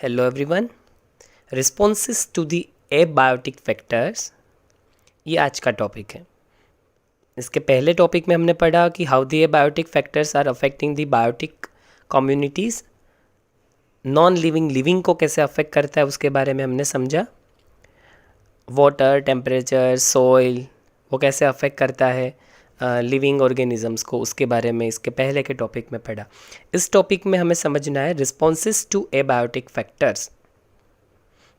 Hello everyone. Responses to the abiotic factors, ये आज का टॉपिक है। इसके पहले टॉपिक में हमने पढ़ा कि how the abiotic factors are affecting the biotic communities. Non living living को कैसे अफेक्ट करता है उसके बारे में हमने समझा। वाटर, टेम्परेचर, सॉइल वो कैसे अफेक्ट करता है लिविंग ऑर्गेनिजम्स को, उसके बारे में इसके पहले के टॉपिक में पढ़ा। इस टॉपिक में हमें समझना है रिस्पॉन्सेस टू एबायोटिक फैक्टर्स।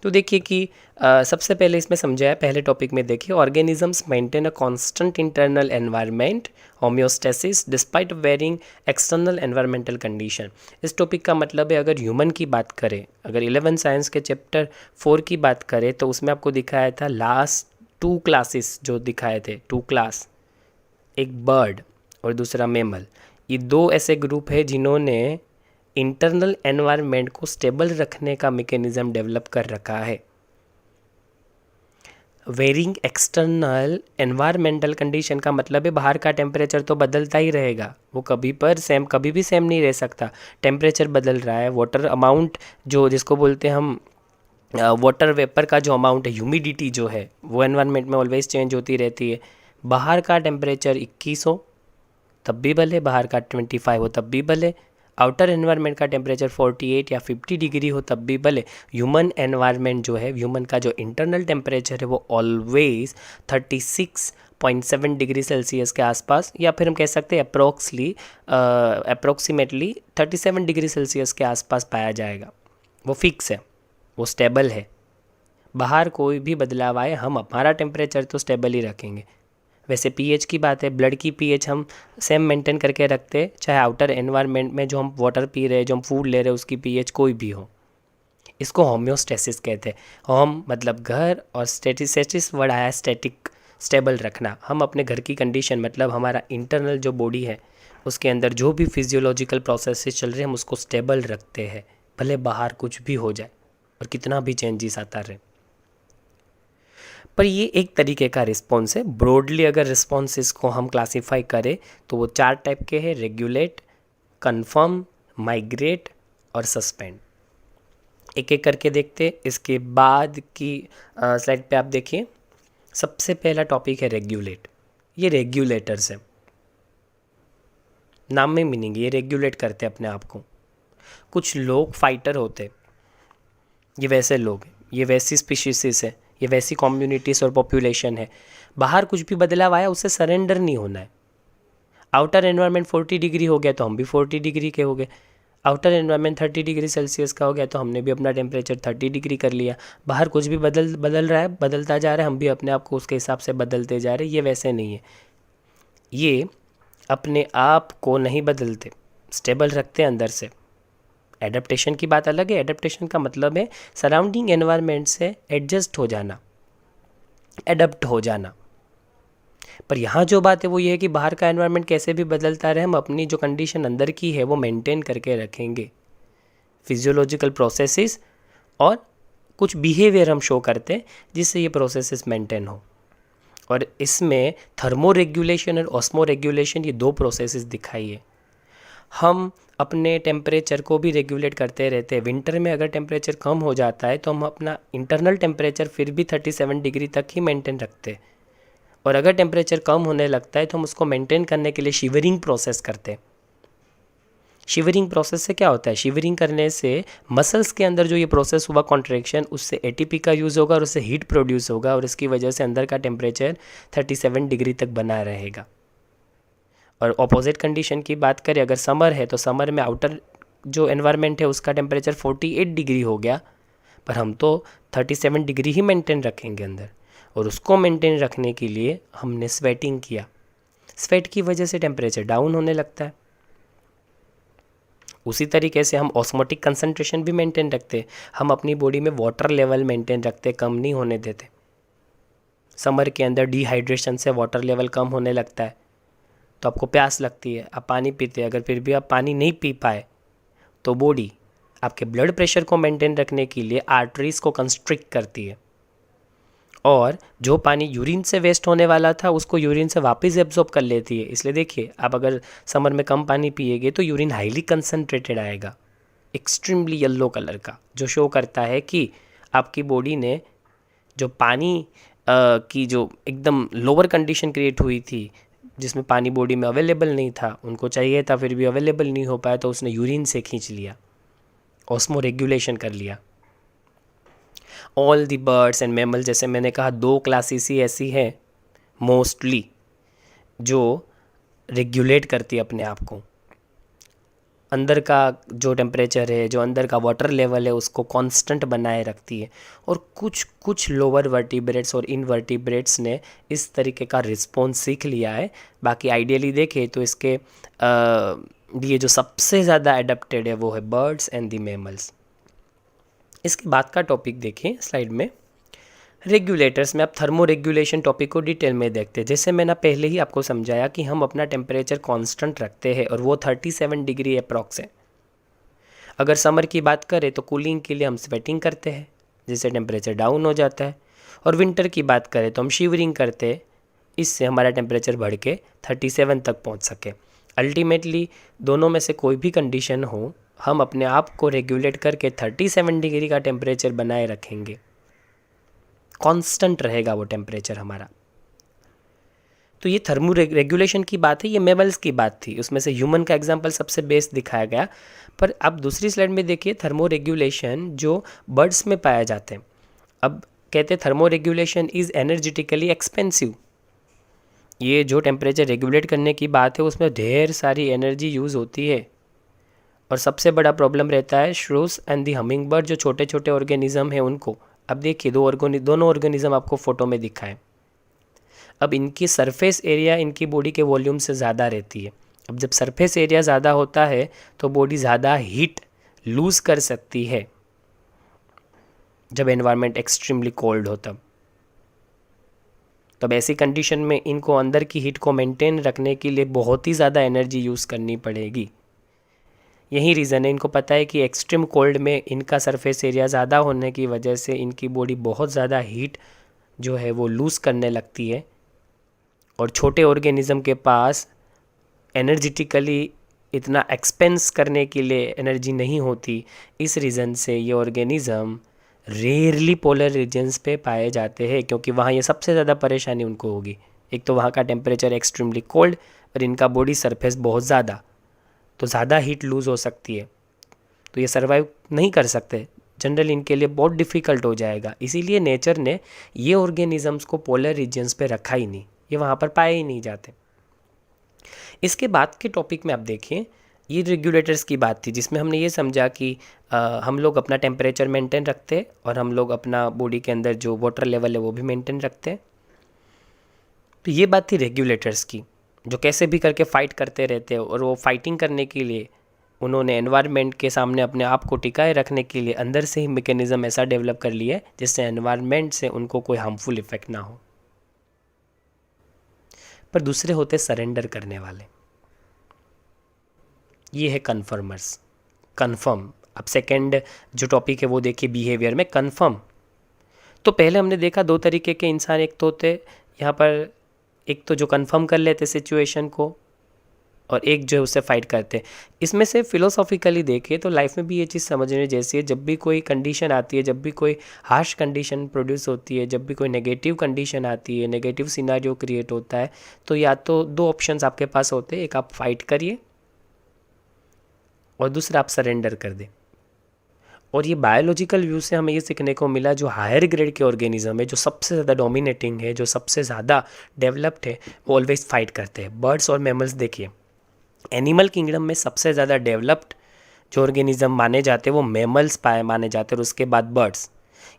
तो देखिए कि सबसे पहले इसमें समझा है, पहले टॉपिक में देखिए, organisms maintain a constant internal environment homeostasis despite varying external environmental condition. इस टॉपिक का मतलब है, अगर ह्यूमन की बात करें, अगर 11 साइंस के चैप्टर 4 की बात करें तो उसमें आपको दिखाया था लास्ट 2 क्लासेस जो दिखाए थे, 2 क्लास, एक बर्ड और दूसरा मैमल। ये 2 ऐसे ग्रुप है जिन्होंने इंटरनल एनवायरनमेंट को स्टेबल रखने का मैकेनिज्म डेवलप कर रखा है। वेरिंग एक्सटर्नल एनवायरमेंटल कंडीशन का मतलब है बाहर का टेम्परेचर तो बदलता ही रहेगा, वो कभी भी सेम नहीं रह सकता। टेम्परेचर बदल रहा है, वाटर अमाउंट जो जिसको बोलते हैं हम वाटर वेपर का जो अमाउंट है, ह्यूमिडिटी जो है, वो एनवायरनमेंट में ऑलवेज चेंज होती रहती है। बाहर का टेम्परेचर 21 हो तब भी भले, बाहर का 25 हो तब भी भले, आउटर एनवायरनमेंट का टेम्परेचर 48 या 50 डिग्री हो तब भी भले, ह्यूमन एनवायरनमेंट जो है, ह्यूमन का जो इंटरनल टेम्परेचर है वो ऑलवेज 36.7 डिग्री सेल्सियस के आसपास, या फिर हम कह सकते हैं अप्रोक्सीमेटली 37 डिग्री सेल्सियस के आसपास पाया जाएगा। वो फिक्स है, वो स्टेबल है। बाहर कोई भी बदलाव आए, हम हमारा टेम्परेचर तो स्टेबल ही रखेंगे। वैसे पीएच की बात है, ब्लड की पीएच हम सेम मेंटेन करके रखते हैं, चाहे आउटर एनवायरनमेंट में जो हम वाटर पी रहे हैं, जो हम फूड ले रहे हैं, उसकी पीएच कोई भी हो। इसको होम्योस्टेसिस कहते हैं। होम मतलब घर, और स्टेटिस वर्ड आया स्टैटिक, स्टेबल रखना। हम अपने घर की कंडीशन मतलब हमारा इंटरनल जो बॉडी है उसके अंदर जो भी फिजियोलॉजिकल प्रोसेसेस चल रहे हैं हम उसको स्टेबल रखते हैं, भले बाहर कुछ भी हो जाए और कितना भी चेंजेस आता रहे। पर ये एक तरीके का रिस्पॉन्स है। ब्रॉडली अगर रिस्पॉन्सेस को हम क्लासीफाई करें तो वो 4 टाइप के हैं: रेगुलेट, कन्फर्म, माइग्रेट और सस्पेंड। एक एक करके देखते। इसके बाद की स्लाइड पे आप देखिए, सबसे पहला टॉपिक है रेगुलेट। ये रेगुलेटर्स है, नाम में मीनिंग, ये रेगुलेट करते अपने आप को। कुछ लोग फाइटर होते, ये वैसे लोग, ये वैसी स्पीशीज है, ये वैसी कम्युनिटीज़ और पॉपुलेशन है। बाहर कुछ भी बदलाव आया उससे सरेंडर नहीं होना है। आउटर एनवायरनमेंट 40 डिग्री हो गया तो हम भी 40 डिग्री के हो गए, आउटर एनवायरनमेंट 30 डिग्री सेल्सियस का हो गया तो हमने भी अपना टेम्परेचर 30 डिग्री कर लिया। बाहर कुछ भी बदल रहा है, बदलता जा रहा है, हम भी अपने आप को उसके हिसाब से बदलते जा रहे हैं। ये वैसे नहीं है, ये अपने आप को नहीं बदलते, स्टेबल रखते हैं अंदर से। एडेप्टेशन की बात अलग है। एडेप्टेशन का मतलब है सराउंडिंग एनवायरनमेंट से एडजस्ट हो जाना, एडप्ट हो जाना। पर यहाँ जो बात है वो ये है कि बाहर का एनवायरनमेंट कैसे भी बदलता रहे, हम अपनी जो कंडीशन अंदर की है वो मेंटेन करके रखेंगे। फिजियोलॉजिकल प्रोसेसेस और कुछ बिहेवियर हम शो करते हैं जिससे ये प्रोसेसेस मेंटेन हो। और इसमें थर्मो रेगुलेशन और ऑस्मो रेगुलेशन, ये 2 प्रोसेसेस दिखाई है। हम अपने टेम्परेचर को भी रेगुलेट करते रहते हैं। विंटर में अगर टेम्परेचर कम हो जाता है तो हम अपना इंटरनल टेम्परेचर फिर भी 37 डिग्री तक ही मेंटेन रखते हैं, और अगर टेम्परेचर कम होने लगता है तो हम उसको मेंटेन करने के लिए शिवरिंग प्रोसेस करते हैं। शिवरिंग प्रोसेस से क्या होता है? शिवरिंग करने से मसल्स के अंदर जो ये प्रोसेस हुआ कॉन्ट्रैक्शन, उससे एटीपी का यूज़ होगा और उससे हीट प्रोड्यूस होगा, और इसकी वजह से अंदर का टेम्परेचर 37 डिग्री तक बना रहेगा। और ऑपोजिट कंडीशन की बात करें, अगर समर है तो समर में आउटर जो एनवायरनमेंट है उसका टेम्परेचर 48 डिग्री हो गया, पर हम तो 37 डिग्री ही मेंटेन रखेंगे अंदर, और उसको मेंटेन रखने के लिए हमने स्वेटिंग किया। स्वेट की वजह से टेम्परेचर डाउन होने लगता है। उसी तरीके से हम ऑस्मोटिक कंसंट्रेशन भी मेंटेन रखते हैं। हम अपनी बॉडी में वाटर लेवल मेंटेन रखते, कम नहीं होने देते। समर के अंदर डिहाइड्रेशन से वाटर लेवल कम होने लगता है तो आपको प्यास लगती है, आप पानी पीते हैं। अगर फिर भी आप पानी नहीं पी पाए तो बॉडी आपके ब्लड प्रेशर को मेंटेन रखने के लिए आर्टरीज को कंस्ट्रिक्ट करती है, और जो पानी यूरिन से वेस्ट होने वाला था उसको यूरिन से वापस एब्जॉर्ब कर लेती है। इसलिए देखिए, आप अगर समर में कम पानी पिएगे तो यूरिन हाईली कंसनट्रेटेड आएगा, एक्सट्रीमली येलो कलर का, जो शो करता है कि आपकी बॉडी ने जो पानी की जो एकदम लोअर कंडीशन क्रिएट हुई थी, जिसमें पानी बॉडी में अवेलेबल नहीं था, उनको चाहिए था फिर भी अवेलेबल नहीं हो पाया, तो उसने यूरिन से खींच लिया, ऑस्मो रेगुलेशन कर लिया। All the birds and mammal, जैसे मैंने कहा 2 क्लासेस ही ऐसी हैं मोस्टली जो रेगुलेट करती है अपने आप को। अंदर का जो टेम्परेचर है, जो अंदर का वाटर लेवल है, उसको कांस्टेंट बनाए रखती है। और कुछ लोअर वर्टिब्रेट्स और इनवर्टिब्रेट्स ने इस तरीके का रिस्पॉन्स सीख लिया है। बाकी आइडियली देखें तो इसके लिए जो सबसे ज़्यादा एडेप्टेड है वो है बर्ड्स एंड दी मैमल्स। इसके बाद का टॉपिक देखें स्लाइड में, रेगुलेटर्स में। आप थर्मो रेगुलेशन टॉपिक को डिटेल में देखते हैं। जैसे मैंने पहले ही आपको समझाया कि हम अपना टेम्परेचर कांस्टेंट रखते हैं और वो 37 डिग्री अप्रॉक्स है। अगर समर की बात करें तो कूलिंग के लिए हम स्वेटिंग करते हैं, जिससे टेम्परेचर डाउन हो जाता है। और विंटर की बात करें तो हम शिवरिंग करते हैं, इससे हमारा टेम्परेचर बढ़ के 37 तक पहुँच सके। अल्टीमेटली दोनों में से कोई भी कंडीशन हो, हम अपने आप को रेगुलेट करके 37 डिग्री का टेम्परेचर बनाए रखेंगे, कांस्टेंट रहेगा वो टेम्परेचर हमारा। तो ये थर्मो रेगुलेशन की बात है, ये मैमल्स की बात थी, उसमें से ह्यूमन का एग्जांपल सबसे बेस्ट दिखाया गया। पर अब दूसरी स्लाइड में देखिए थर्मो रेगुलेशन जो बर्ड्स में पाया जाते हैं। अब कहते हैं thermo regulation is energetically expensive. ये जो टेम्परेचर रेगुलेट करने की बात है उसमें ढेर सारी एनर्जी यूज़ होती है। और सबसे बड़ा प्रॉब्लम रहता है श्रूस एंड दी हमिंग बर्ड, जो छोटे छोटे ऑर्गेनिज्म हैं उनको। अब देखिए दोनों ऑर्गेनिज्म आपको फोटो में दिखाएं। अब इनकी सरफेस एरिया इनकी बॉडी के वॉल्यूम से ज़्यादा रहती है। अब जब सरफेस एरिया ज़्यादा होता है तो बॉडी ज़्यादा हीट लूज़ कर सकती है, जब एनवायरनमेंट एक्सट्रीमली कोल्ड हो तब ऐसी कंडीशन में इनको अंदर की हीट को मेंटेन रखने के लिए बहुत ही ज़्यादा एनर्जी यूज़ करनी पड़ेगी। यही रीज़न है, इनको पता है कि एक्सट्रीम कोल्ड में इनका सरफेस एरिया ज़्यादा होने की वजह से इनकी बॉडी बहुत ज़्यादा हीट जो है वो लूज़ करने लगती है। और छोटे ऑर्गेनिज़म के पास एनर्जेटिकली इतना एक्सपेंस करने के लिए एनर्जी नहीं होती। इस रीज़न से ये ऑर्गेनिज़म रेयरली पोलर रीजन्स पे पाए जाते हैं, क्योंकि वहाँ ये सबसे ज़्यादा परेशानी उनको होगी। एक तो वहाँ का टेम्परेचर एक्सट्रीमली कोल्ड और इनका बॉडी सरफेस बहुत ज़्यादा, तो ज़्यादा हीट लूज़ हो सकती है, तो ये सर्वाइव नहीं कर सकते। जनरली इनके लिए बहुत डिफ़िकल्ट हो जाएगा। इसीलिए नेचर ने ये ऑर्गेनिजम्स को पोलर रीजन्स पे रखा ही नहीं, ये वहाँ पर पाए ही नहीं जाते। इसके बाद के टॉपिक में आप देखें, ये रेगुलेटर्स की बात थी जिसमें हमने ये समझा कि हम लोग अपना टेम्परेचर मेंटेन रखते हैं और हम लोग अपना बॉडी के अंदर जो वाटर लेवल है वो भी मेंटेन रखते हैं। तो ये बात थी रेगुलेटर्स की, जो कैसे भी करके फ़ाइट करते रहते हैं। और वो फाइटिंग करने के लिए उन्होंने एनवायरनमेंट के सामने अपने आप को टिकाए रखने के लिए अंदर से ही मैकेनिज़्म ऐसा डेवलप कर लिया है जिससे एनवायरनमेंट से उनको कोई हार्मफुल इफ़ेक्ट ना हो। पर दूसरे होते सरेंडर करने वाले, ये है कन्फर्मर्स। कन्फर्म, अब सेकंड जो टॉपिक है वो देखिए बिहेवियर में कन्फर्म। तो पहले हमने देखा 2 तरीके के इंसान, एक तो होते यहाँ पर, एक तो जो कन्फर्म कर लेते सिचुएशन को और एक जो है उससे फाइट करते। इसमें से फिलोसॉफिकली देखें तो लाइफ में भी ये चीज़ समझने जैसी है। जब भी कोई कंडीशन आती है, जब भी कोई हार्श कंडीशन प्रोड्यूस होती है, जब भी कोई नेगेटिव कंडीशन आती है, नेगेटिव सिनारियो क्रिएट होता है, तो या तो 2 ऑप्शंस आपके पास होते हैं, एक आप फाइट करिए और दूसरा आप सरेंडर कर दें। और ये बायोलॉजिकल व्यू से हमें ये सीखने को मिला, जो हायर ग्रेड के ऑर्गेनिज्म है, जो सबसे ज़्यादा डोमिनेटिंग है, जो सबसे ज़्यादा डेवलप्ड है, वो ऑलवेज फाइट करते हैं। बर्ड्स और मैमल्स देखिए, एनिमल किंगडम में सबसे ज़्यादा डेवलप्ड जो ऑर्गेनिज्म माने जाते हैं वो मैमल्स माने जाते हैं, और उसके बाद बर्ड्स।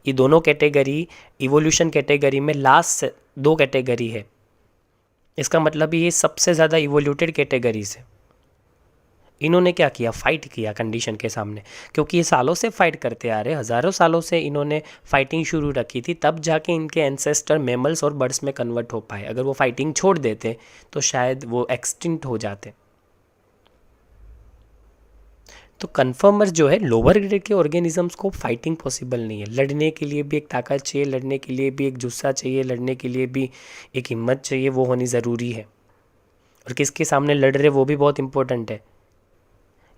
ये दोनों कैटेगरी इवोल्यूशन कैटेगरी में लास्ट 2 कैटेगरी है। इसका मतलब ये सबसे ज़्यादा इवोल्यूटेड कैटेगरीज है। इन्होंने क्या किया, फाइट किया कंडीशन के सामने, क्योंकि ये सालों से फाइट करते आ रहे, हज़ारों सालों से इन्होंने फाइटिंग शुरू रखी थी, तब जाके इनके एंसेस्टर मैमल्स और बर्ड्स में कन्वर्ट हो पाए। अगर वो फाइटिंग छोड़ देते तो शायद वो एक्सटिंक्ट हो जाते। तो कन्फर्मर्स जो है, लोअर ग्रेड के ऑर्गेनिजम्स को फाइटिंग पॉसिबल नहीं है। लड़ने के लिए भी एक ताकत चाहिए, लड़ने के लिए भी एक जुस्सा चाहिए, लड़ने के लिए भी एक हिम्मत चाहिए, वो होनी ज़रूरी है। और किसके सामने लड़ रहे वो भी बहुत इंपॉर्टेंट है।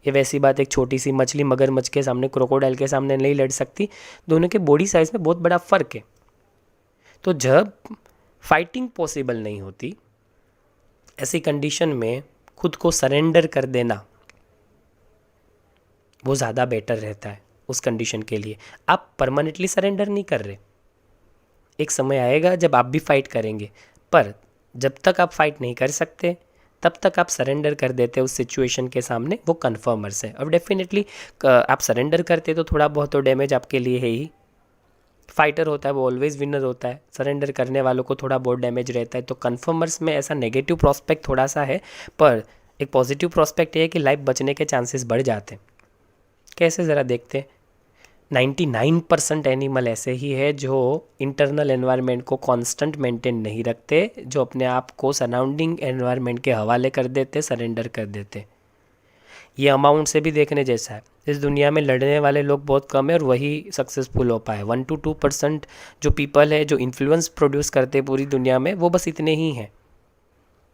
ये वैसी बात एक छोटी सी मछली मगरमच्छ के सामने, क्रोकोडाइल के सामने नहीं लड़ सकती। दोनों के बॉडी साइज में बहुत बड़ा फ़र्क है। तो जब फाइटिंग पॉसिबल नहीं होती, ऐसी कंडीशन में खुद को सरेंडर कर देना वो ज़्यादा बेटर रहता है उस कंडीशन के लिए। आप परमानेंटली सरेंडर नहीं कर रहे, एक समय आएगा जब आप भी फाइट करेंगे, पर जब तक आप फाइट नहीं कर सकते तब तक आप सरेंडर कर देते उस सिचुएशन के सामने, वो कन्फर्मर्स है। और डेफिनेटली आप सरेंडर करते तो थोड़ा बहुत तो डैमेज आपके लिए है ही। फाइटर होता है वो ऑलवेज विनर होता है, सरेंडर करने वालों को थोड़ा बहुत डैमेज रहता है। तो कन्फर्मर्स में ऐसा नेगेटिव प्रोस्पेक्ट थोड़ा सा है, पर एक पॉजिटिव प्रोस्पेक्ट ये है कि लाइफ बचने के चांसेस बढ़ जाते हैं। कैसे ज़रा देखते हैं। 99% एनिमल ऐसे ही है जो इंटरनल एनवायरनमेंट को कांस्टेंट मेंटेन नहीं रखते, जो अपने आप को सराउंडिंग एनवायरनमेंट के हवाले कर देते, सरेंडर कर देते। ये अमाउंट से भी देखने जैसा है। इस दुनिया में लड़ने वाले लोग बहुत कम है और वही सक्सेसफुल हो पाए। 1 to 2% जो पीपल है जो इन्फ्लुएंस प्रोड्यूस करते हैं पूरी दुनिया में, वो बस इतने ही हैं।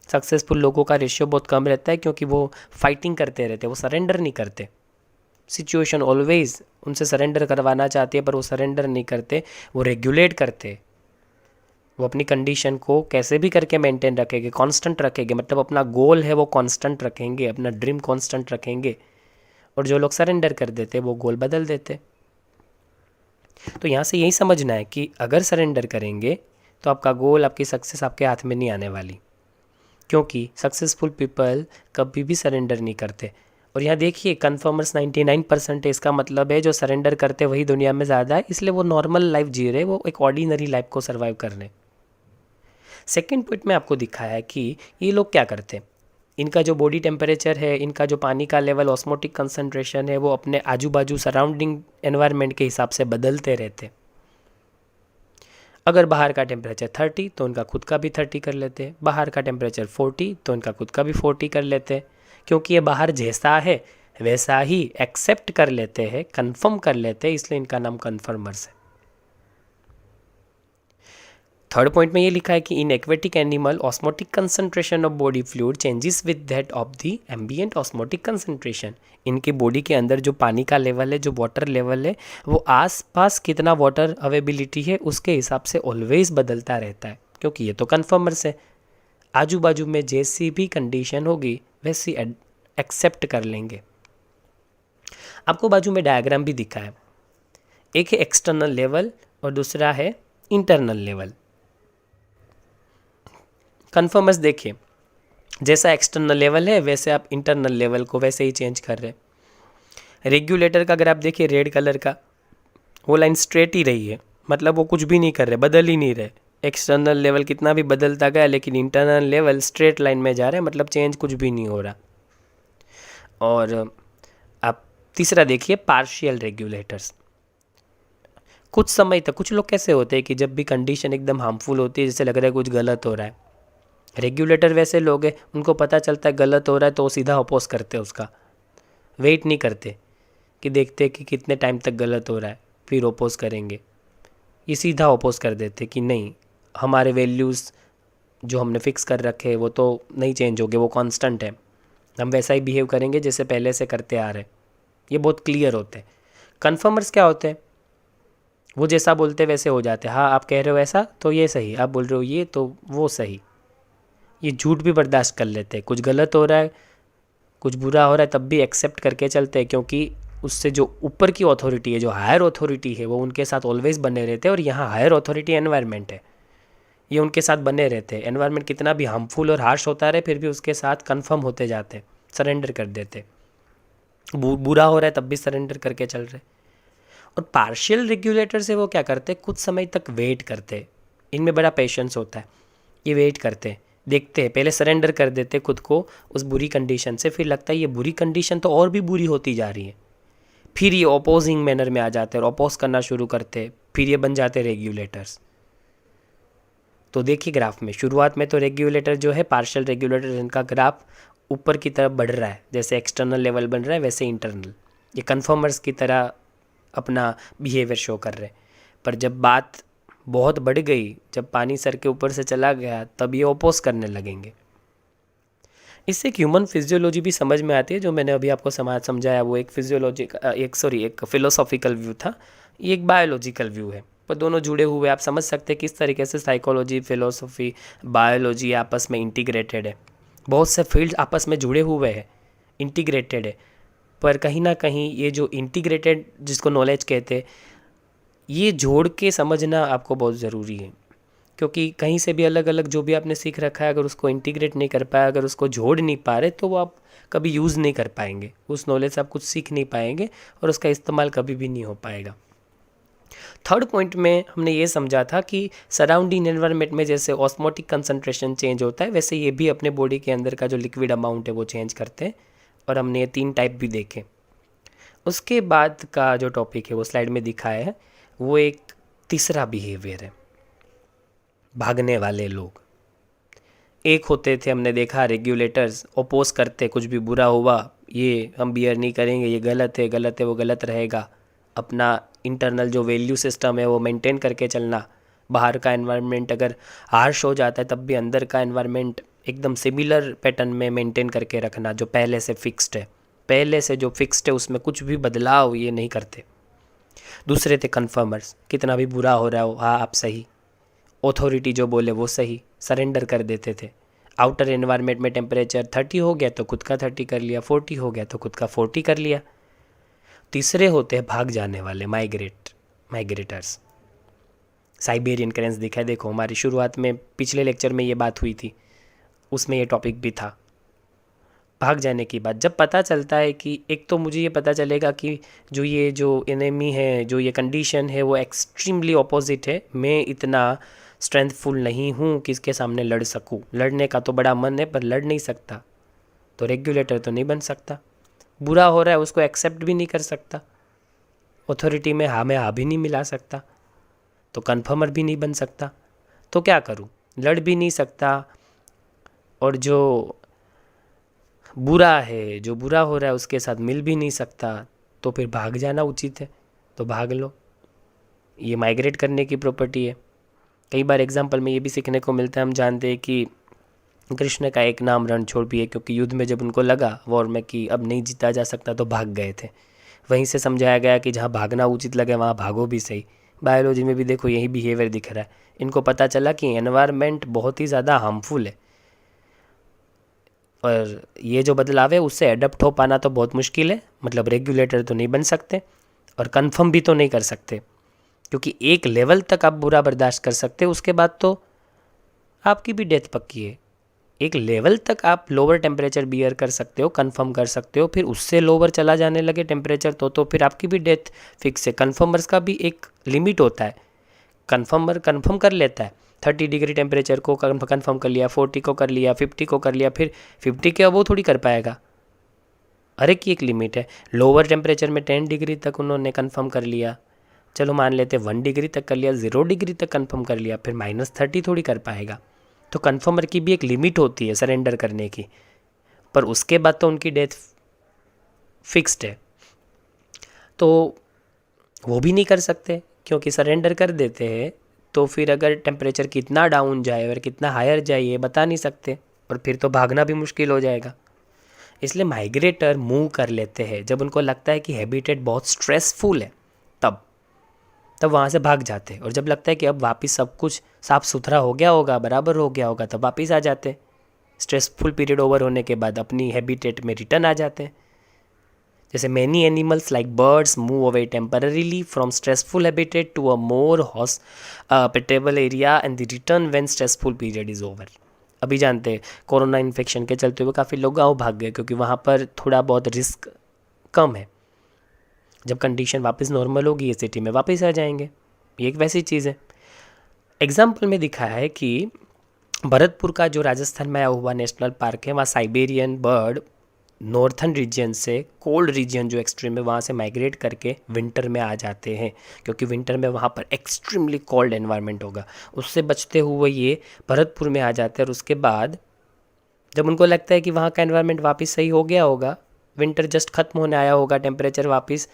सक्सेसफुल लोगों का रेशियो बहुत कम रहता है क्योंकि वो फाइटिंग करते रहते, वो सरेंडर नहीं करते। सिचुएशन ऑलवेज उनसे सरेंडर करवाना चाहती है पर वो सरेंडर नहीं करते, वो रेगुलेट करते। वो अपनी कंडीशन को कैसे भी करके मेंटेन रखेंगे, कांस्टेंट रखेंगे, मतलब अपना गोल है वो कांस्टेंट रखेंगे, अपना ड्रीम कांस्टेंट रखेंगे। और जो लोग सरेंडर कर देते वो गोल बदल देते। तो यहाँ से यही समझना है कि अगर सरेंडर करेंगे तो आपका गोल, आपकी सक्सेस आपके हाथ में नहीं आने वाली, क्योंकि सक्सेसफुल पीपल कभी भी सरेंडर नहीं करते। और यहाँ देखिए कन्फर्मर्स 99% है, इसका मतलब है जो सरेंडर करते वही दुनिया में ज़्यादा है, इसलिए वो नॉर्मल लाइफ जी रहे, वो एक ऑर्डिनरी लाइफ को सर्वाइव कर रहे। सेकेंड पॉइंट में आपको दिखाया है कि ये लोग क्या करते हैं। इनका जो बॉडी टेम्परेचर है, इनका जो पानी का लेवल, ऑस्मोटिक कंसंट्रेशन है, वो अपने आजू बाजू सराउंडिंग एनवायरनमेंट के हिसाब से बदलते रहते। अगर बाहर का टेम्परेचर 30 तो उनका खुद का भी 30 कर लेते हैं, बाहर का टेम्परेचर 40 तो उनका खुद का भी 40 कर लेते हैं, क्योंकि ये बाहर जैसा है वैसा ही एक्सेप्ट कर लेते हैं, कंफर्म कर लेते हैं, इसलिए इनका नाम कन्फर्मर्स है। थर्ड पॉइंट में ये लिखा है कि in aquatic animal osmotic concentration of body fluid changes with that of the ambient osmotic concentration. इनके बॉडी के अंदर जो पानी का लेवल है, जो वाटर लेवल है, वो आसपास कितना वाटर अवेबिलिटी है उसके हिसाब से ऑलवेज बदलता रहता है, क्योंकि ये तो कन्फर्मर्स है। आजू बाजू में जैसी भी कंडीशन होगी वैसी एक्सेप्ट कर लेंगे। आपको बाजू में डायग्राम भी दिखा है, एक है एक्सटर्नल लेवल और दूसरा है इंटरनल लेवल। कन्फर्मर्स देखिए, जैसा एक्सटर्नल लेवल है वैसे आप इंटरनल लेवल को वैसे ही चेंज कर रहे हैं। रेगुलेटर का अगर आप देखिए रेड कलर का, वो लाइन स्ट्रेट ही रही है, मतलब वो कुछ भी नहीं कर रहे, बदल ही नहीं रहे। एक्सटर्नल लेवल कितना भी बदलता गया लेकिन इंटरनल लेवल स्ट्रेट लाइन में जा रहा है, मतलब चेंज कुछ भी नहीं हो रहा। और आप तीसरा देखिए पार्शियल रेगुलेटर्स। कुछ समय तक कुछ लोग कैसे होते हैं कि जब भी कंडीशन एकदम हार्मफुल होती है, जैसे लग रहा है कुछ गलत हो रहा है, रेगुलेटर वैसे लोग हैं, उनको पता चलता है गलत हो रहा है तो वो सीधा अपोज करते हैं उसका, वेट नहीं करते कि देखते कि कितने टाइम तक गलत हो रहा है फिर अपोज करेंगे। ये सीधा अपोज कर देते कि नहीं, हमारे वैल्यूज़ जो हमने फिक्स कर रखे हैं वो तो नहीं चेंज होंगे, वो कांस्टेंट है, हम वैसा ही बिहेव करेंगे जैसे पहले से करते आ रहे। ये बहुत क्लियर होते हैं। कन्फर्मर्स क्या होते हैं, वो जैसा बोलते वैसे हो जाते हैं। हाँ आप कह रहे हो ऐसा तो ये सही, आप बोल रहे हो ये तो वो सही। ये झूठ भी बर्दाश्त कर लेते हैं, कुछ गलत हो रहा है, कुछ बुरा हो रहा है, तब भी एक्सेप्ट करके चलते हैं, क्योंकि उससे जो ऊपर की अथॉरिटी है, जो हायर अथॉरिटी है, वो उनके साथ ऑलवेज बने रहते हैं। और यहाँ हायर अथॉरिटी एनवायरनमेंट है, ये उनके साथ बने रहते हैं। एनवायरनमेंट कितना भी हार्मफुल और हार्श होता रहे फिर भी उसके साथ कन्फर्म होते जाते, सरेंडर कर देते। बुरा हो रहा है तब भी सरेंडर करके चल रहे। और पार्शियल रेगुलेटर से वो क्या करते, कुछ समय तक वेट करते। इनमें बड़ा पेशेंस होता है, ये वेट करते, देखते हैं, पहले सरेंडर कर देते खुद को उस बुरी कंडीशन से, फिर लगता है ये बुरी कंडीशन तो और भी बुरी होती जा रही है, फिर ये अपोजिंग मैनर में आ जाते हैं और अपोज करना शुरू करते, फिर ये बन जाते रेगुलेटर्स। तो देखिए ग्राफ में शुरुआत में तो रेगुलेटर जो है पार्शियल रेगुलेटर, इनका ग्राफ ऊपर की तरफ बढ़ रहा है, जैसे एक्सटर्नल लेवल बन रहा है वैसे इंटरनल, ये कन्फर्मर्स की तरह अपना बिहेवियर शो कर रहे। पर जब बात बहुत बढ़ गई, जब पानी सर के ऊपर से चला गया, तब ये अपोज करने लगेंगे। इससे एक ह्यूमन फिजियोलॉजी भी समझ में आती है, जो मैंने अभी आपको समझाया वो एक फिजियोलॉजी एक फिलोसॉफिकल व्यू था, ये एक बायोलॉजिकल व्यू है, पर दोनों जुड़े हुए आप समझ सकते हैं किस तरीके से साइकोलॉजी, फिलोसफी, बायोलॉजी आपस में इंटीग्रेटेड है। बहुत से फील्ड आपस में जुड़े हुए हैं, इंटीग्रेटेड है, पर कहीं ना कहीं ये जो इंटीग्रेटेड जिसको नॉलेज कहते हैं, ये जोड़ के समझना आपको बहुत ज़रूरी है, क्योंकि कहीं से भी अलग अलग जो भी आपने सीख रखा है, अगर उसको इंटीग्रेट नहीं कर पाया, अगर उसको जोड़ नहीं पा रहे, तो वो आप कभी यूज़ नहीं कर पाएंगे, उस नॉलेज से आप कुछ सीख नहीं पाएंगे और उसका इस्तेमाल कभी भी नहीं हो पाएगा। थर्ड पॉइंट में हमने ये समझा था कि सराउंडिंग एनवायरनमेंट में जैसे ऑस्मोटिक कंसंट्रेशन चेंज होता है, वैसे ये भी अपने बॉडी के अंदर का जो लिक्विड अमाउंट है वो चेंज करते हैं, और हमने ये 3 टाइप भी देखे। उसके बाद का जो टॉपिक है वो स्लाइड में दिखाया है, वो एक तीसरा बिहेवियर है, भागने वाले लोग। एक होते थे, हमने देखा रेगुलेटर्स, ओपोज करते, कुछ भी बुरा हुआ ये हम बियर नहीं करेंगे, ये गलत है, गलत है, वो गलत रहेगा। अपना इंटरनल जो वैल्यू सिस्टम है वो मेंटेन करके चलना। बाहर का एनवायरनमेंट अगर हार्श हो जाता है तब भी अंदर का एनवायरनमेंट एकदम सिमिलर पैटर्न में मेंटेन करके रखना, जो पहले से फिक्स्ड है, पहले से जो फिक्स्ड है उसमें कुछ भी बदलाव ये नहीं करते। दूसरे थे कन्फर्मर्स, कितना भी बुरा हो रहा हो, हाँ आप सही, ऑथोरिटी जो बोले वो सही, सरेंडर कर देते थे। आउटर एनवायरनमेंट में टेम्परेचर 30 हो गया तो खुद का 30 कर लिया, 40 हो गया तो खुद का 40 कर लिया। तीसरे होते हैं भाग जाने वाले, माइग्रेटर्स। साइबेरियन करेंस दिखा है, देखो हमारी शुरुआत में पिछले लेक्चर में ये बात हुई थी, उसमें ये टॉपिक भी था। भाग जाने की बात जब पता चलता है कि एक तो मुझे ये पता चलेगा कि जो एनिमी है, जो ये कंडीशन है वो एक्सट्रीमली ऑपोजिट है, मैं इतना स्ट्रेंथफुल नहीं हूँ कि इसके सामने लड़ सकूँ। लड़ने का तो बड़ा मन है पर लड़ नहीं सकता, तो रेगुलेटर तो नहीं बन सकता। बुरा हो रहा है उसको एक्सेप्ट भी नहीं कर सकता, अथॉरिटी में हाँ भी नहीं मिला सकता, तो कन्फर्मर भी नहीं बन सकता। तो क्या करूँ, लड़ भी नहीं सकता, और जो बुरा है, जो बुरा हो रहा है उसके साथ मिल भी नहीं सकता, तो फिर भाग जाना उचित है, तो भाग लो। ये माइग्रेट करने की प्रॉपर्टी है। कई बार एग्जाम्पल में ये भी सीखने को मिलता है, हम जानते हैं कि कृष्ण का एक नाम रणछोड़ भी है, क्योंकि युद्ध में जब उनको लगा वॉर में कि अब नहीं जीता जा सकता तो भाग गए थे। वहीं से समझाया गया कि जहाँ भागना उचित लगे वहाँ भागो भी सही। बायोलॉजी में भी देखो यही बिहेवियर दिख रहा है। इनको पता चला कि एनवायरनमेंट बहुत ही ज़्यादा हार्मफुल है, और ये जो बदलाव है उससे एडप्ट हो पाना तो बहुत मुश्किल है, मतलब रेगुलेटर तो नहीं बन सकते और कन्फर्म भी तो नहीं कर सकते, क्योंकि एक लेवल तक आप बुरा बर्दाश्त कर सकते हो, उसके बाद तो आपकी भी डेथ पक्की है। एक लेवल तक आप लोअर टेम्परेचर बियर कर सकते हो, कंफर्म कर सकते हो, फिर उससे लोअर चला जाने लगे टेम्परेचर तो फिर आपकी भी डेथ फिक्स है। कन्फर्मर्स का भी एक लिमिट होता है, कन्फर्मर कन्फर्म कर लेता है 30 डिग्री टेम्परेचर को कन्फर्म कर लिया, 40 को कर लिया, 50 को कर लिया, फिर 50 के अब वो थोड़ी कर पाएगा। हर एक की एक लिमिट है। लोअर टेम्परेचर में 10 डिग्री तक उन्होंने कन्फर्म कर लिया, चलो मान लेते 1 डिग्री तक कर लिया, 0 डिग्री तक कन्फर्म कर लिया, फिर -30 थोड़ी कर पाएगा। तो कन्फर्मर की भी एक लिमिट होती है सरेंडर करने की, पर उसके बाद तो उनकी डेथ फिक्स्ड है, तो वो भी नहीं कर सकते, क्योंकि सरेंडर कर देते हैं तो फिर अगर टेम्परेचर कितना डाउन जाए और कितना हायर जाए ये बता नहीं सकते, और फिर तो भागना भी मुश्किल हो जाएगा। इसलिए माइग्रेटर मूव कर लेते हैं जब उनको लगता है कि हैबिटेट बहुत स्ट्रेसफुल है, तब वहाँ से भाग जाते हैं, और जब लगता है कि अब वापस सब कुछ साफ़ सुथरा हो गया होगा, बराबर हो गया होगा, तब वापस आ जाते हैं। स्ट्रेसफुल पीरियड ओवर होने के बाद अपनी हैबिटेट में रिटर्न आ जाते हैं। जैसे many animals like birds move away temporarily from stressful habitat to a more hospitable area and the return when stressful period is over. अभी जानते हैं कोरोना इन्फेक्शन के चलते हुए काफ़ी लोग गाँव भाग गए, क्योंकि वहाँ पर थोड़ा बहुत रिस्क कम है। जब कंडीशन वापस नॉर्मल होगी ये सिटी में वापस आ जाएंगे, ये एक वैसी चीज़ है। एग्जाम्पल में दिखाया है कि भरतपुर का जो राजस्थान में आया हुआ नेशनल पार्क है, वहाँ साइबेरियन बर्ड नॉर्थन रीजन से कोल्ड रीजन जो एक्सट्रीम है वहाँ से माइग्रेट करके विंटर में आ जाते हैं, क्योंकि विंटर में वहाँ पर एक्सट्रीमली कोल्ड एनवायरनमेंट होगा। उससे बचते हुए ये भरतपुर में आ जाते हैं, और उसके बाद जब उनको लगता है कि वहाँ का एनवायरनमेंट वापस सही हो गया होगा, विंटर जस्ट ख़त्म होने आया होगा, टेम्परेचर वापस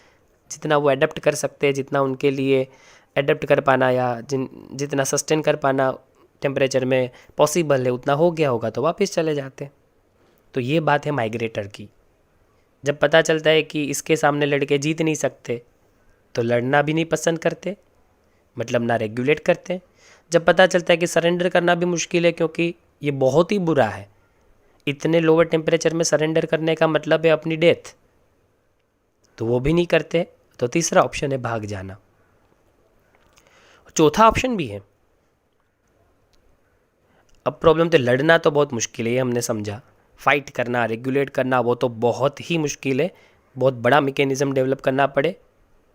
जितना वो एडप्ट कर सकते हैं, जितना उनके लिए एडप्ट कर पाना या जितना सस्टेन कर पाना टेम्परेचर में पॉसिबल है उतना हो गया होगा, तो वापस चले जाते हैं। तो ये बात है माइग्रेटर की। जब पता चलता है कि इसके सामने लड़के जीत नहीं सकते तो लड़ना भी नहीं पसंद करते, मतलब ना रेगुलेट करते। जब पता चलता है कि सरेंडर करना भी मुश्किल है क्योंकि ये बहुत ही बुरा है, इतने लोअर टेम्परेचर में सरेंडर करने का मतलब है अपनी डेथ, तो वो भी नहीं करते। तो तीसरा ऑप्शन है भाग जाना। चौथा ऑप्शन भी है। अब प्रॉब्लम तो लड़ना तो बहुत मुश्किल है, ये हमने समझा। फाइट करना, रेगुलेट करना, वो तो बहुत ही मुश्किल है। बहुत बड़ा मैकेनिज्म डेवलप करना पड़े,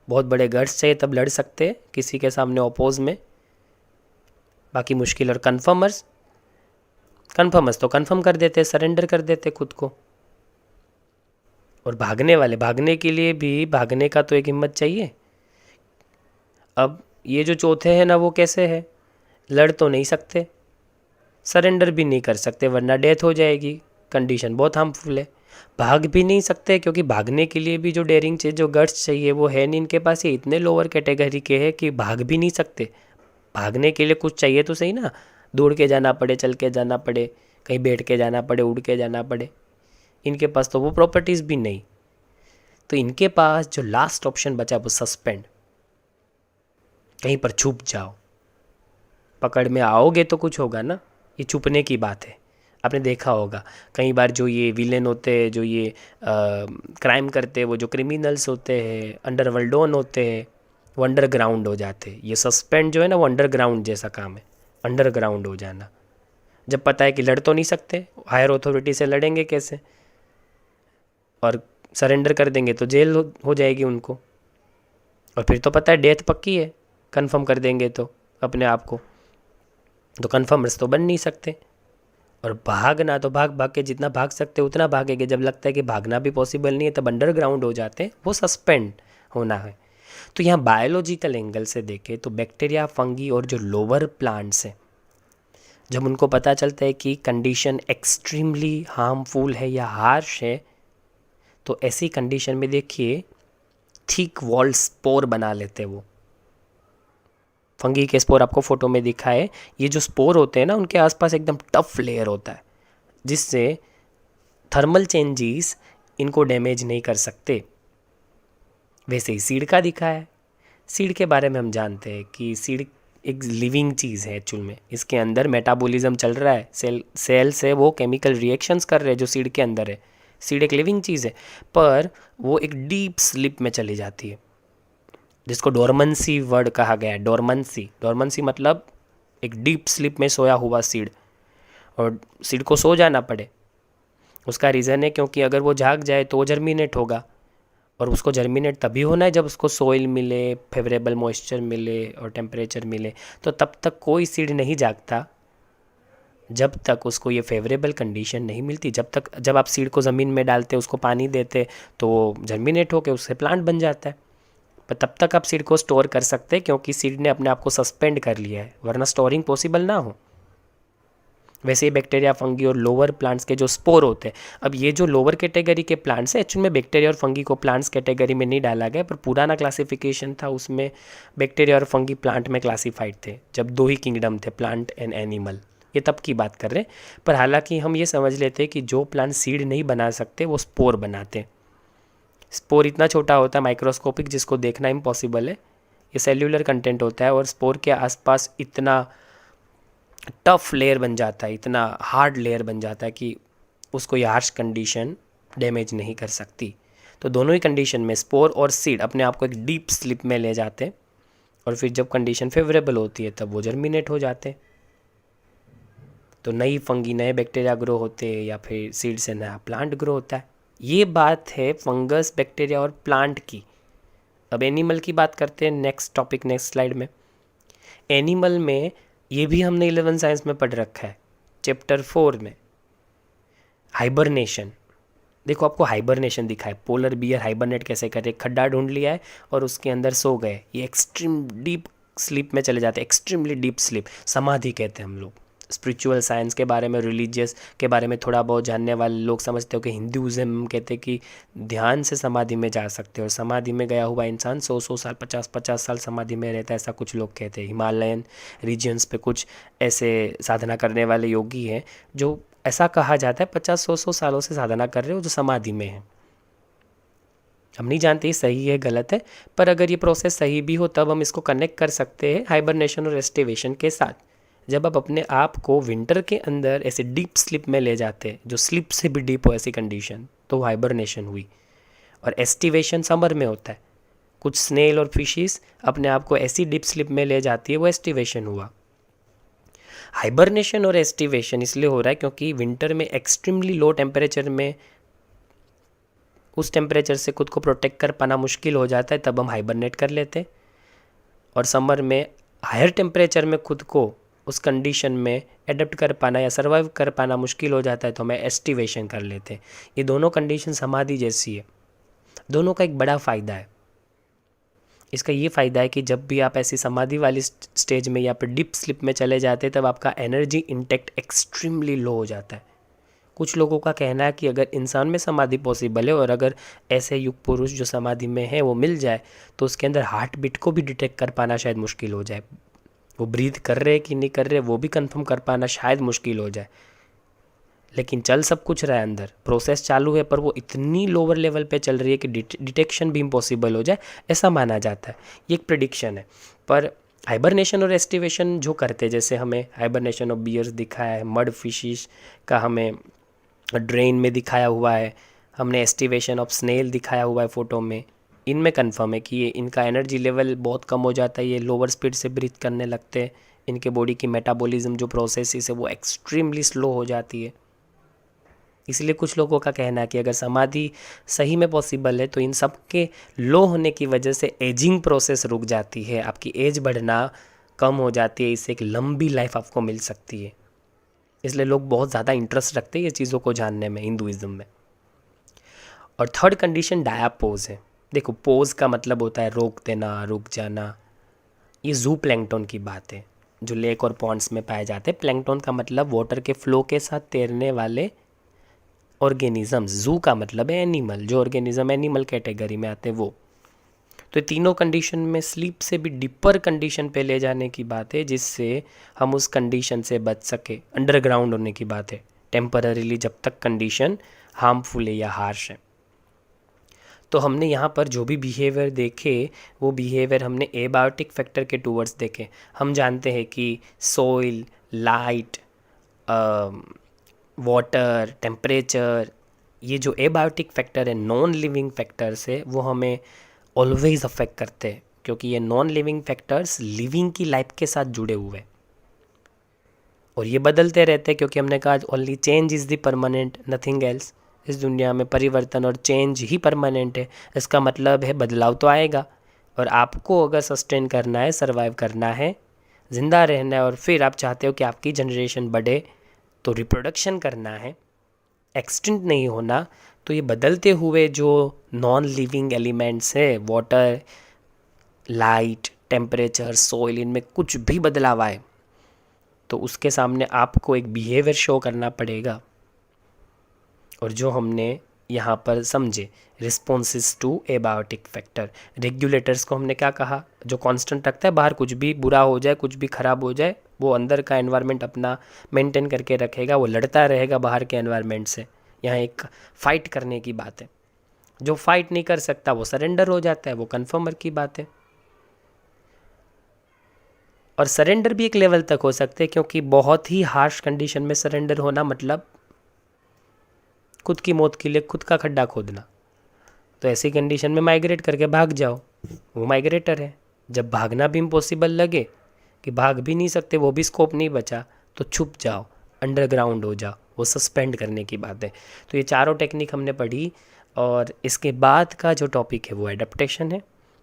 बहुत बड़े गट्स चाहिए तब लड़ सकते हैं किसी के सामने अपोज में। बाकी मुश्किल। और कन्फर्मर्स तो कन्फर्म कर देते, सरेंडर कर देते खुद को। और भागने वाले, भागने के लिए भी भागने का तो एक हिम्मत चाहिए। अब ये जो चौथे हैं ना, वो कैसे है? लड़ तो नहीं सकते, सरेंडर भी नहीं कर सकते वरना डेथ हो जाएगी, कंडीशन बहुत हार्मफुल है। भाग भी नहीं सकते क्योंकि भागने के लिए भी जो डेयरिंग चाहिए, जो गट्स चाहिए, वो है नहीं इनके पास। ये इतने लोअर कैटेगरी के हैं कि भाग भी नहीं सकते। भागने के लिए कुछ चाहिए तो सही ना, दौड़ के जाना पड़े, चल के जाना पड़े, कहीं बैठ के जाना पड़े, उड़ के जाना पड़े। इनके पास तो वो प्रॉपर्टीज़ भी नहीं। तो इनके पास जो लास्ट ऑप्शन बचा वो सस्पेंड, कहीं पर छुप जाओ। पकड़ में आओगे तो कुछ होगा ना, ये छुपने की बात है। आपने देखा होगा कई बार जो ये विलेन होते हैं, जो ये क्राइम करते हैं, वो जो क्रिमिनल्स होते हैं, अंडरवर्ल्ड डॉन होते हैं, वो अंडरग्राउंड हो जाते हैं। ये सस्पेंड जो है ना, वो अंडरग्राउंड जैसा काम है, अंडरग्राउंड हो जाना। जब पता है कि लड़ तो नहीं सकते, हायर अथॉरिटी से लड़ेंगे कैसे, और सरेंडर कर देंगे तो जेल हो जाएगी उनको। और फिर तो पता है डेथ पक्की है, कन्फर्म कर देंगे तो अपने आप को, तो कन्फर्मर्स तो बन नहीं सकते। और भागना तो भाग भाग के जितना भाग सकते उतना भागेंगे। जब लगता है कि भागना भी पॉसिबल नहीं है तब अंडरग्राउंड हो जाते हैं, वो सस्पेंड होना है। तो यहाँ बायोलॉजिकल एंगल से देखें तो बैक्टीरिया, फंगी और जो लोअर प्लांट्स हैं, जब उनको पता चलता है कि कंडीशन एक्सट्रीमली हार्मफुल है या हार्श है, तो ऐसी कंडीशन में देखिए थिक वॉल स्पोर बना लेते वो। फंगी के स्पोर आपको फोटो में दिखा है। ये जो स्पोर होते हैं ना, उनके आसपास एकदम टफ लेयर होता है जिससे थर्मल चेंजेस इनको डैमेज नहीं कर सकते। वैसे ही सीड का दिखा है। सीड के बारे में हम जानते हैं कि सीड एक लिविंग चीज़ है एक्चुअल में। इसके अंदर मेटाबॉलिज्म चल रहा है, सेल से वो केमिकल रिएक्शंस कर रहे हैं जो सीड के अंदर है। सीड एक लिविंग चीज़ है, पर वो एक डीप स्लिप में चली जाती है, जिसको डोरमेंसी वर्ड कहा गया है। डोरमेंसी मतलब एक डीप स्लिप में सोया हुआ सीड। और सीड को सो जाना पड़े, उसका रीज़न है क्योंकि अगर वो जाग जाए तो वो जर्मिनेट होगा, और उसको जर्मिनेट तभी होना है जब उसको सोइल मिले, फेवरेबल मॉइस्चर मिले और टेम्परेचर मिले। तो तब तक कोई सीड नहीं जागता जब तक उसको ये फेवरेबल कंडीशन नहीं मिलती। जब आप सीड को ज़मीन में डालते, उसको पानी देते, तो वो जर्मिनेट होकर उससे प्लांट बन जाता है। पर तब तक आप सीड को स्टोर कर सकते हैं क्योंकि सीड ने अपने आप को सस्पेंड कर लिया है, वरना स्टोरिंग पॉसिबल ना हो। वैसे ही बैक्टीरिया, फंगी और लोअर प्लांट्स के जो स्पोर होते हैं, अब ये जो लोअर कैटेगरी के प्लांट्स हैं, एक्चुअल में बैक्टीरिया और फंगी को प्लांट्स कैटेगरी में नहीं डाला गया, पर पुराना क्लासिफिकेशन था उसमें बैक्टीरिया और फंगी प्लांट में क्लासीफाइड थे, जब दो ही किंगडम थे, प्लांट एंड एनिमल। ये तब की बात कर रहे हैं। पर हालांकि हम ये समझ लेते हैं कि जो प्लांट सीड नहीं बना सकते वो स्पोर बनाते हैं। स्पोर इतना छोटा होता है, माइक्रोस्कोपिक, जिसको देखना इम्पॉसिबल है। ये सेल्यूलर कंटेंट होता है और स्पोर के आसपास इतना टफ लेयर बन जाता है, इतना हार्ड लेयर बन जाता है कि उसको ये हार्श कंडीशन डैमेज नहीं कर सकती। तो दोनों ही कंडीशन में स्पोर और सीड अपने आप को एक डीप स्लिप में ले जाते हैं, और फिर जब कंडीशन फेवरेबल होती है तब वो जर्मिनेट हो जाते हैं। तो नई फंगी, नए बैक्टीरिया ग्रो होते हैं, या फिर सीड से नया प्लांट ग्रो होता है। ये बात है फंगस, बैक्टीरिया और प्लांट की। अब एनिमल की बात करते हैं, नेक्स्ट टॉपिक, नेक्स्ट स्लाइड में। एनिमल में ये भी हमने 11 साइंस में पढ़ रखा है, चैप्टर 4 में, हाइबरनेशन। देखो आपको हाइबरनेशन दिखा है, पोलर बियर हाइबरनेट कैसे करे, खड्डा ढूंढ लिया है और उसके अंदर सो गए। ये एक्सट्रीम डीप स्लीप में चले जाते हैं, एक्सट्रीमली डीप स्लीप, समाधि कहते हैं हम लोग। स्पिरिचुअल साइंस के बारे में, रिलीजियस के बारे में थोड़ा बहुत जानने वाले लोग समझते हो कि हिंदुज़म कहते हैं कि ध्यान से समाधि में जा सकते हो, और समाधि में गया हुआ इंसान 100 साल, 50 साल समाधि में रहता है, ऐसा कुछ लोग कहते हैं। हिमालयन रीजन्स पे कुछ ऐसे साधना करने वाले योगी हैं जो ऐसा कहा जाता है 50-100 सालों से साधना कर रहे हो जो समाधि में है। हम नहीं जानते ये सही है गलत है, पर अगर ये प्रोसेस सही भी हो तब हम इसको कनेक्ट कर सकते हैं हाइबरनेशन और एस्टिवेशन के साथ। जब आप अपने आप को विंटर के अंदर ऐसे डीप स्लीप में ले जाते हैं, जो स्लीप से भी डीप हो ऐसी कंडीशन, तो हाइबरनेशन हुई। और एस्टिवेशन समर में होता है। कुछ स्नेल और फिशिस अपने आप को ऐसी डीप स्लीप में ले जाती है, वो एस्टिवेशन हुआ। हाइबरनेशन और एस्टिवेशन इसलिए हो रहा है क्योंकि विंटर में एक्सट्रीमली लो टेम्परेचर में उस टेम्परेचर से खुद को प्रोटेक्ट कर पाना मुश्किल हो जाता है, तब हम हाइबरनेट कर लेते हैं। और समर में हायर टेम्परेचर में खुद को उस कंडीशन में एडप्ट कर पाना या सर्वाइव कर पाना मुश्किल हो जाता है, तो हमें एस्टिवेशन कर लेते हैं। ये दोनों कंडीशन समाधि जैसी है। दोनों का एक बड़ा फ़ायदा है। इसका ये फ़ायदा है कि जब भी आप ऐसी समाधि वाली स्टेज में या फिर डीप स्लिप में चले जाते हैं, तब आपका एनर्जी इंटेक्ट एक्सट्रीमली लो हो जाता है। कुछ लोगों का कहना है कि अगर इंसान में समाधि पॉसिबल है और अगर ऐसे युग पुरुष जो समाधि में है वो मिल जाए, तो उसके अंदर हार्ट बीट को भी डिटेक्ट कर पाना शायद मुश्किल हो जाए। वो ब्रीथ कर रहे हैं कि नहीं कर रहे वो भी कंफर्म कर पाना शायद मुश्किल हो जाए। लेकिन चल सब कुछ रहा है, अंदर प्रोसेस चालू है, पर वो इतनी लोअर लेवल पे चल रही है कि डिटेक्शन भी इम्पॉसिबल हो जाए, ऐसा माना जाता है। ये एक प्रेडिक्शन है। पर हाइबरनेशन और एस्टिवेशन जो करते हैं, जैसे हमें हाइबरनेशन ऑफ बियर्स दिखाया है, मड फिशिश का हमें ड्रेन में दिखाया हुआ है, हमने एस्टिवेशन ऑफ स्नेल दिखाया हुआ है फ़ोटो में, इनमें कंफर्म है कि ये इनका एनर्जी लेवल बहुत कम हो जाता है, ये लोअर स्पीड से ब्रीथ करने लगते हैं, इनके बॉडी की मेटाबॉलिज्म जो प्रोसेस है वो एक्सट्रीमली स्लो हो जाती है। इसलिए कुछ लोगों का कहना है कि अगर समाधि सही में पॉसिबल है तो इन सब के लो होने की वजह से एजिंग प्रोसेस रुक जाती है, आपकी एज बढ़ना कम हो जाती है, इससे एक लंबी लाइफ आपको मिल सकती है। इसलिए लोग बहुत ज़्यादा इंटरेस्ट रखते हैं ये चीज़ों को जानने में हिंदुइज्म में। और थर्ड कंडीशन डायापोज है। देखो, पोज का मतलब होता है रोक देना, रुक जाना। ये जू प्लैंकटन की बात है जो लेक और पॉन्ड्स में पाए जाते हैं। प्लैंकटन का मतलब वाटर के फ्लो के साथ तैरने वाले ऑर्गेनिजम्स। जू का मतलब है एनिमल, जो ऑर्गेनिज्म एनिमल कैटेगरी में आते हैं वो। तो तीनों कंडीशन में स्लीप से भी डिपर कंडीशन पे ले जाने की बात है, जिससे हम उस कंडीशन से बच सके। अंडरग्राउंड होने की बात है टेम्पररीली, जब तक कंडीशन हार्मफुल है या हार्श है। तो हमने यहाँ पर जो भी बिहेवियर देखे, वो बिहेवियर हमने एबायोटिक फैक्टर के टूवर्ड्स देखे। हम जानते हैं कि सॉइल, लाइट, वाटर, टेम्परेचर, ये जो एबायोटिक फैक्टर है, नॉन लिविंग फैक्टर्स है, वो हमें ऑलवेज अफेक्ट करते हैं, क्योंकि ये नॉन लिविंग फैक्टर्स लिविंग की लाइफ के साथ जुड़े हुए हैं और ये बदलते रहते हैं, क्योंकि हमने कहा only change is the permanent, nothing else. इस दुनिया में परिवर्तन और चेंज ही परमानेंट है। इसका मतलब है बदलाव तो आएगा, और आपको अगर सस्टेन करना है, सर्वाइव करना है, ज़िंदा रहना है, और फिर आप चाहते हो कि आपकी जनरेशन बढ़े, तो रिप्रोडक्शन करना है, एक्सटिंक्ट नहीं होना, तो ये बदलते हुए जो नॉन लिविंग एलिमेंट्स है, वाटर, लाइट, टेम्परेचर, सॉइल, इनमें कुछ भी बदलाव आए तो उसके सामने आपको एक बिहेवियर शो करना पड़ेगा। और जो हमने यहाँ पर समझे, responses to abiotic factor, regulators को हमने क्या कहा, जो कांस्टेंट रखता है, बाहर कुछ भी बुरा हो जाए, कुछ भी ख़राब हो जाए, वो अंदर का एनवायरनमेंट अपना मेंटेन करके रखेगा, वो लड़ता रहेगा बाहर के एनवायरनमेंट से। यहाँ एक फ़ाइट करने की बात है। जो फाइट नहीं कर सकता वो सरेंडर हो जाता है, वो कन्फर्मर की बात है। और सरेंडर भी एक लेवल तक हो सकते हैं, क्योंकि बहुत ही हार्श कंडीशन में सरेंडर होना मतलब खुद की मौत के लिए खुद का खड्डा खोदना। तो ऐसी कंडीशन में माइग्रेट करके भाग जाओ, वो माइग्रेटर है। जब भागना भी इम्पॉसिबल लगे कि भाग भी नहीं सकते, वो भी स्कोप नहीं बचा, तो छुप जाओ, अंडरग्राउंड हो जाओ, वो सस्पेंड करने की बात है। तो ये चारों टेक्निक हमने पढ़ी। और इसके बाद का जो टॉपिक है वो एडप्टेशन है,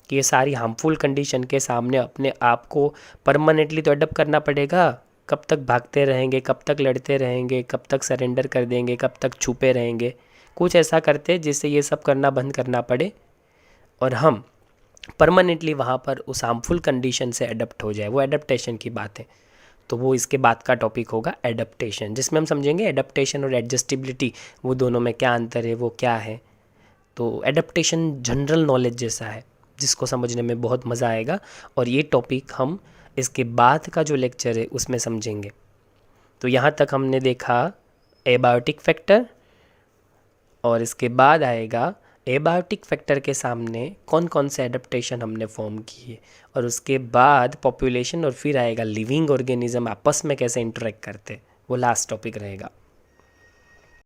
कि ये सारी हार्मफुल कंडीशन के सामने अपने आप को परमानेंटली तो अडप्ट करना पड़ेगा। कब तक भागते रहेंगे, कब तक लड़ते रहेंगे, कब तक सरेंडर कर देंगे, कब तक छुपे रहेंगे? कुछ ऐसा करते जिससे ये सब करना बंद करना पड़े और हम परमानेंटली वहाँ पर उस हार्मफुल कंडीशन से अडप्ट हो जाए, वो एडप्टेशन की बात है। तो वो इसके बाद का टॉपिक होगा एडप्टेशन, जिसमें हम समझेंगे एडप्टेशन और एडजस्टिबिलिटी, वो दोनों में क्या अंतर है, वो क्या है। तो एडप्टेशन जनरल नॉलेज जैसा है, जिसको समझने में बहुत मज़ा आएगा, और ये टॉपिक हम इसके बाद का जो लेक्चर है उसमें समझेंगे। तो यहाँ तक हमने देखा एबायोटिक फैक्टर, और इसके बाद आएगा एबायोटिक फैक्टर के सामने कौन कौन से एडेप्टेशन हमने फॉर्म किए, और उसके बाद पॉपुलेशन, और फिर आएगा लिविंग ऑर्गेनिज्म आपस में कैसे इंटरेक्ट करते, वो लास्ट टॉपिक रहेगा।